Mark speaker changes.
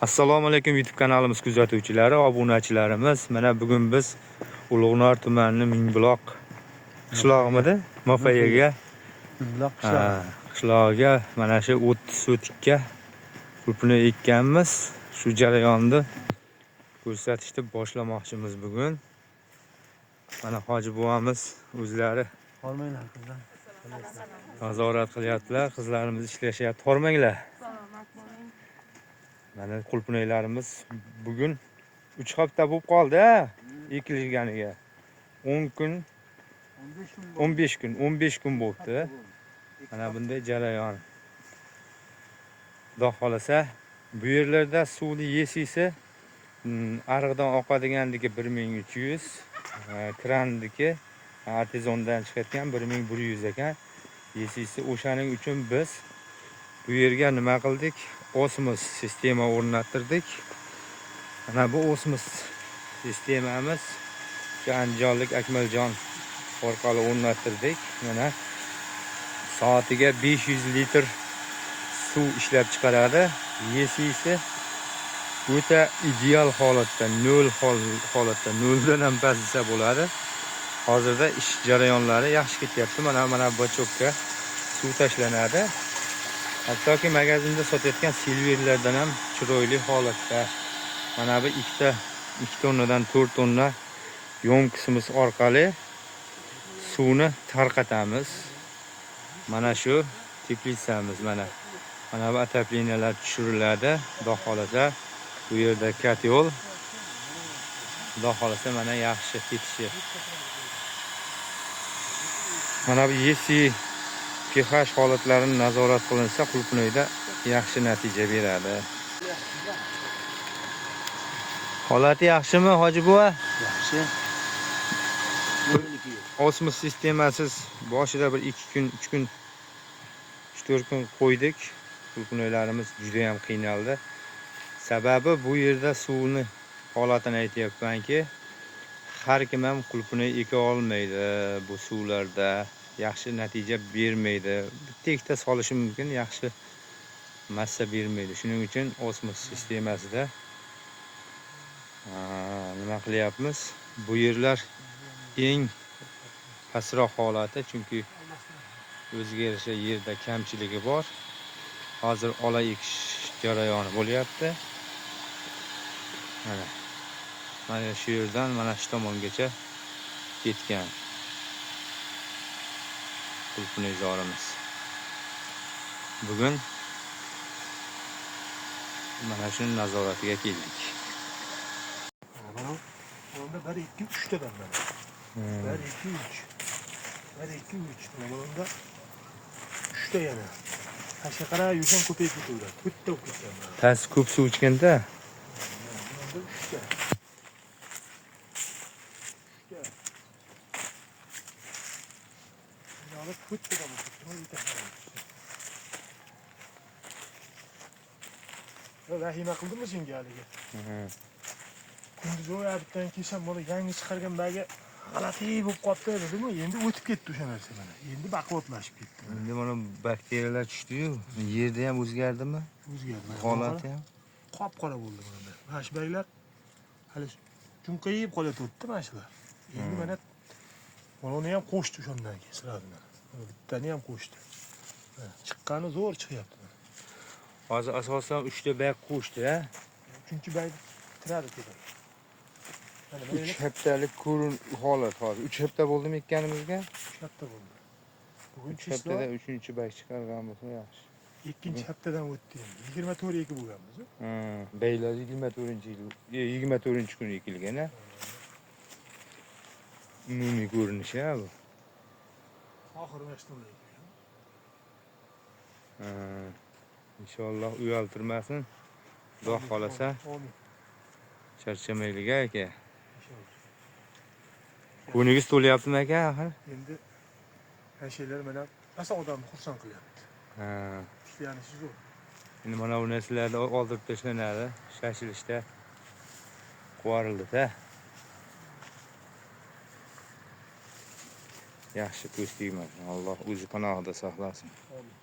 Speaker 1: Assalomu alaykum YouTube kanalimiz kuzatuvchilari, obunachilarimiz. Mana bugun biz Ulug'nor tumanining Mingbuloq qishlog'imida Mofayaga
Speaker 2: Mingbuloq
Speaker 1: qishlog'iga mana shu 30 sotikka qulpini ekkanmiz. Shu jarayonni ko'rsatishni boshlamoqchimiz bugun. Mana hoji buvamiz o'zlari
Speaker 2: Hormanglar qizlar.
Speaker 1: nazorat qilyaptilar. Qizlarimiz ishlashyapti. Hormanglar. Mana qulpinaylarimiz bugun 3 hafta bo'lib qoldi, ekilganiga. 10 kun, 15 kun bo'ldi. Mana bunday jarayon. Xudo xolasa, bu yerlarda suvni yesisi ariqdan oqadigandiki 1300, krandiki artezondan chiqayotgan 1100 ekan. Yesisi o'shaning uchun biz bu yerga nima qildik? Osmos sistema o'rnattirdik. Mana bu osmos sistemamiz shu andijonlik Akmaljon orqali o'rnattirdik. Mana soatiga 500 litr suv ishlab chiqaradi. Yesisi o'ta ideal holatda, nol holatda, noldan ham past desa bo'ladi. Hozirda ish jarayonlari yaxshi ketyapti. Mana bachokka suv tashlanadi. Hattoki magazinda sotayotgan silverlardan ham chiroyli holatda. Mana bu 2 tonnadan 4 tonna yo'mkisimiz orqali suvni tarqatamiz. Mana shu teplitsamiz mana bu atapleniyalar tushiriladi. Xudo xolasa bu yerda katyol. Xudo xolasa mana yaxshi ketishi. Mana bu yesi pH holatlarini nazorat qilinsa, qulpinoyda yaxshi natija beradi. Holati yaxshimi, hoji buva?
Speaker 2: Yaxshi.
Speaker 1: Osmos sistemasiz boshida bir 2 kun, 3 kun, 3-4 kun qo'ydik. Qulpinoylarimiz juda ham qiynaldi. Sababi bu yerda suvni holatini aytayapmanki, har kim ham qulpinoy eka olmaydi. Bu suvlarda yaxshi natija bermaydi. Bitta solishi mumkin, yaxshi massa bermaydi. Shuning uchun osmos sistemasida nima qilyapmiz? Bu yerlar eng pastroq holati, chunki o'ziga yarasha yerda kamchiligi bor. Hozir ola ekish jarayoni bo'lyapti. Mana shu yerdan mana shu tomongacha ketgan qulpinoy zorimiz. Bugun mana shuni nazoratiga keldik.
Speaker 2: Bunda 1 2 3 tadan mana. 1 2 3. 1 2 3. Bunda 3 ta yana. Taşa qara yursam ko'payib ketaveradi. Bitta o'qitgan.
Speaker 1: Tas ko'p suv ichganda
Speaker 2: Bunda 3 ta. Vahima qildimi senga haliga? Kunduz o'yabdan kelsam, mana yangi chiqargan bagi g'alati bo'lib qolibdi dedim, endi o'tib ketdi o'sha narsa mana. Endi baquvvatlashib ketdi.
Speaker 1: endi mana bakteriyalar tushdi-yu, yerda ham o'zgardimi?
Speaker 2: O'zgardi.
Speaker 1: Holati ham
Speaker 2: qop-qora bo'ldi mana. Mana shu baglar hali chunqayib qolyapti mana shular. Endi mana uni ham qo'shdi o'shandan keyin siradi mana. Bittani ham qo'shdi. Chiqqani zo'r chiqyapti.
Speaker 1: hozir asosan 3 ta bag qo'shdi-a.
Speaker 2: Chunki bag tiradi ketadi.
Speaker 1: 3 haftalik holat hozir. 3 hafta bo'ldimi ekkanimizga?
Speaker 2: 3 hafta bo'ldi. Bugun
Speaker 1: 3 haftada 3-bag chiqargan bo'lsa yaxshi.
Speaker 2: Ikkinchi haftadan o'tdi endi. 24 eki bo'lganmiz.
Speaker 1: Beylar 24-kun ekilgan a. Umumiy ko'rinishi bu.
Speaker 2: Oxiri mana shunday ekan.
Speaker 1: Inshaalloh uyaltirmasin. Xudo xolasa charchamaylik aka. Ko'ningiz to'lyaptimi aka axir?
Speaker 2: Endi ashyalar mana asa odamni xursand qilyapti. Ishlanishi zo'r.
Speaker 1: Endi mana bu narsalarni oldirib tashlanadi. Shashilishda qo'rildi-da. Yaxshi ko'z tegmasin. Alloh o'zi panohida saqlasin.
Speaker 2: Amin.